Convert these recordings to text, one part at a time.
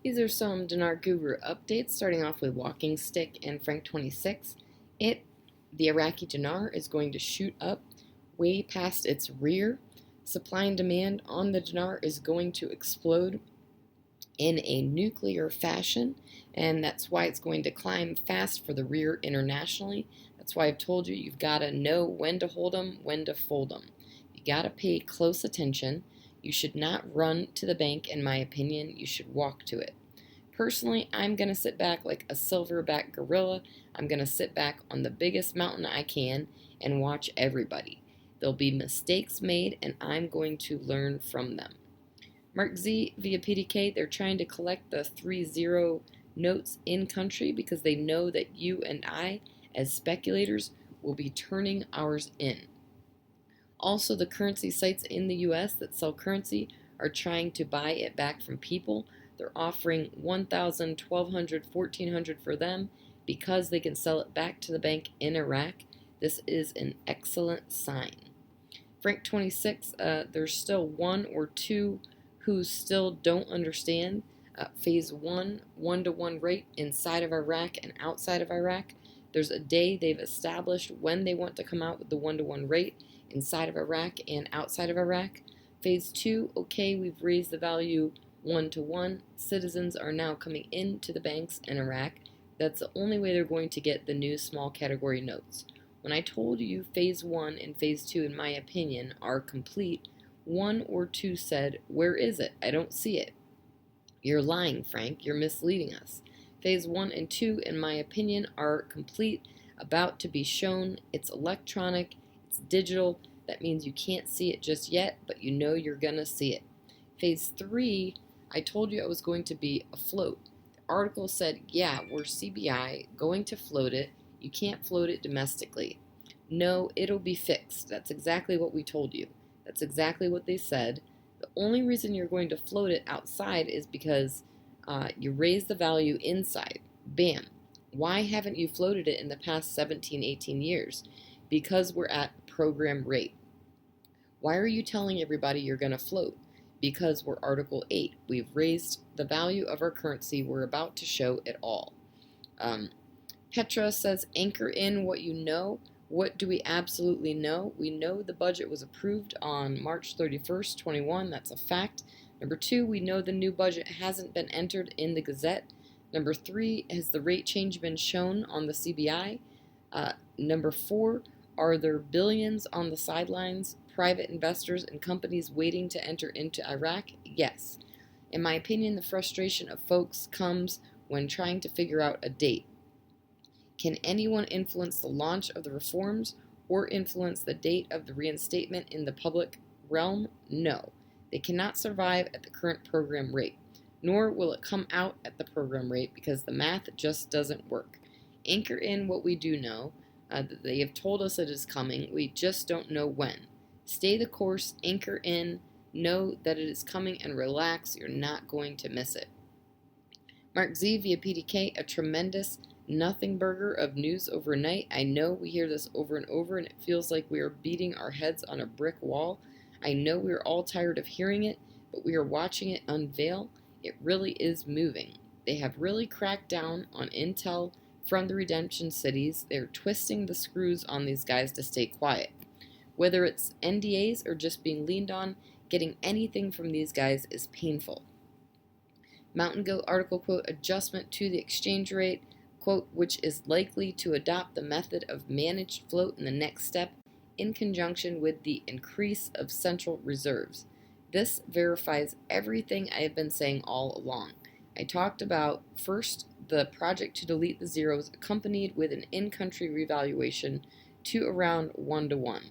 These are some Dinar Guru updates, starting off with Walking Stick and Frank 26. The Iraqi Dinar is going to shoot up way past its rear. Supply and demand on the dinar is going to explode in a nuclear fashion, and that's why it's going to climb fast for the rear internationally. That's why I've told you you've got to know when to hold them, when to fold them. You got to pay close attention. You should not run to the bank, in my opinion. You should walk to it. Personally, I'm going to sit back like a silverback gorilla. I'm going to sit back on the biggest mountain I can and watch everybody. There'll be mistakes made, and I'm going to learn from them. Mark Z via PDK, they're trying to collect the 3-0 notes in country because they know that you and I, as speculators, will be turning ours in. Also, the currency sites in the US that sell currency are trying to buy it back from people. They're offering $1,000, $1,200, $1,400 for them because they can sell it back to the bank in Iraq. This is an excellent sign. Frank 26, there's still one or two who still don't understand phase one, one-to-one rate inside of Iraq and outside of Iraq. There's a day they've established when they want to come out with the one-to-one rate inside of Iraq and outside of Iraq. Phase two, okay, we've raised the value one-to-one. Citizens are now coming into the banks in Iraq. That's the only way they're going to get the new small category notes. When I told you phase one and phase two, in my opinion, are complete, one or two said, "Where is it? I don't see it." You're lying, Frank. You're misleading us. Phase one and two, in my opinion, are complete, about to be shown. It's electronic, it's digital. That means you can't see it just yet, but you know you're going to see it. Phase three, I told you it was going to be afloat. The article said, yeah, we're CBI going to float it. You can't float it domestically. No, it'll be fixed. That's exactly what we told you. That's exactly what they said. The only reason you're going to float it outside is because you raise the value inside. Bam. Why haven't you floated it in the past 17, 18 years? Because we're at program rate. Why are you telling everybody you're going to float? Because we're Article 8. We've raised the value of our currency. We're about to show it all. Petra says, anchor in what you know. What do we absolutely know? We know the budget was approved on March 31st, 21. That's a fact. Number two, we know the new budget hasn't been entered in the Gazette. Number three, has the rate change been shown on the CBI? Number four, are there billions on the sidelines, private investors and companies waiting to enter into Iraq? Yes. In my opinion, the frustration of folks comes when trying to figure out a date. Can anyone influence the launch of the reforms or influence the date of the reinstatement in the public realm? No. They cannot survive at the current program rate, nor will it come out at the program rate because the math just doesn't work. Anchor in what we do know. That they have told us it is coming. We just don't know when. Stay the course, anchor in, know that it is coming, and relax. You're not going to miss it. Mark Z via PDK, a tremendous nothing burger of news overnight. I know we hear this over and over, and it feels like we are beating our heads on a brick wall. I know we are all tired of hearing it, but we are watching it unveil. It really is moving. They have really cracked down on intel from the redemption cities. They're twisting the screws on these guys to stay quiet. Whether it's NDAs or just being leaned on, getting anything from these guys is painful. Mountain Goat article, quote, adjustment to the exchange rate, quote, which is likely to adopt the method of managed float in the next step in conjunction with the increase of central reserves. This verifies everything I have been saying all along. I talked about, first, the project to delete the zeros accompanied with an in-country revaluation to around 1-to-1.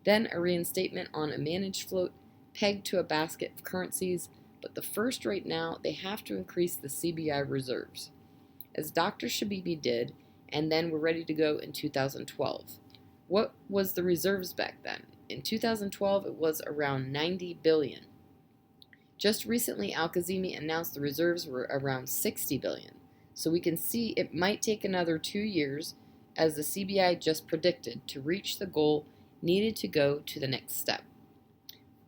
Then a reinstatement on a managed float pegged to a basket of currencies, but the first right now, they have to increase the CBI reserves, as Dr. Shabibi did, and then we're ready to go in 2012. What was the reserves back then? In 2012, it was around 90 billion. Just recently, Al-Kazimi announced the reserves were around 60 billion. So we can see it might take another 2 years, as the CBI just predicted, to reach the goal needed to go to the next step.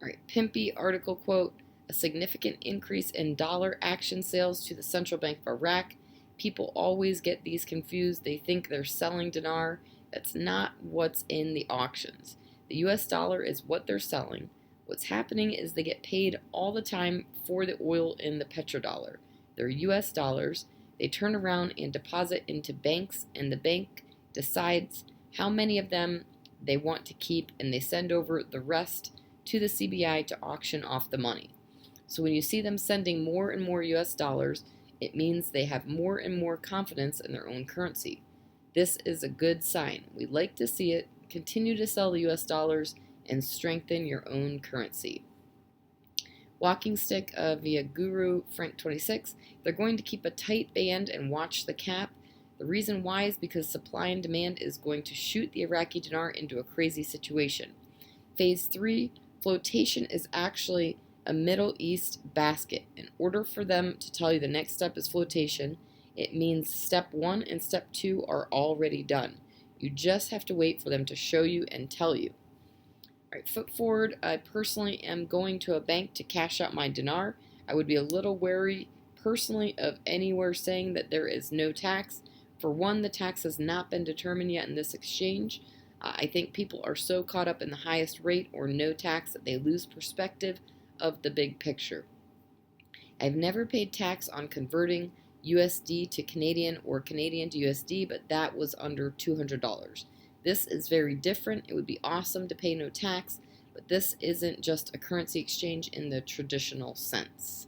All right, Pimpy article, quote, a significant increase in dollar action sales to the Central Bank of Iraq. People always get these confused. They think they're selling dinar. That's not what's in the auctions. The US dollar is what they're selling. What's happening is they get paid all the time for the oil in the petrodollar. They're US dollars. They turn around and deposit into banks, and the bank decides how many of them they want to keep, and they send over the rest to the CBI to auction off the money. So when you see them sending more and more US dollars, it means they have more and more confidence in their own currency. This is a good sign. We'd like to see it. Continue to sell the US dollars and strengthen your own currency. Walking stick via Guru Frank 26. They're going to keep a tight band and watch the cap. The reason why is because supply and demand is going to shoot the Iraqi dinar into a crazy situation. Phase 3, flotation is actually a Middle East basket. In order for them to tell you the next step is flotation, it means step 1 and step 2 are already done. You just have to wait for them to show you and tell you. All right, foot forward. I personally am going to a bank to cash out my dinar. I would be a little wary personally of anywhere saying that there is no tax. For one, the tax has not been determined yet in this exchange. I think people are so caught up in the highest rate or no tax that they lose perspective of the big picture. I've never paid tax on converting USD to Canadian or Canadian to USD, but that was under $200. This is very different. It would be awesome to pay no tax, but this isn't just a currency exchange in the traditional sense.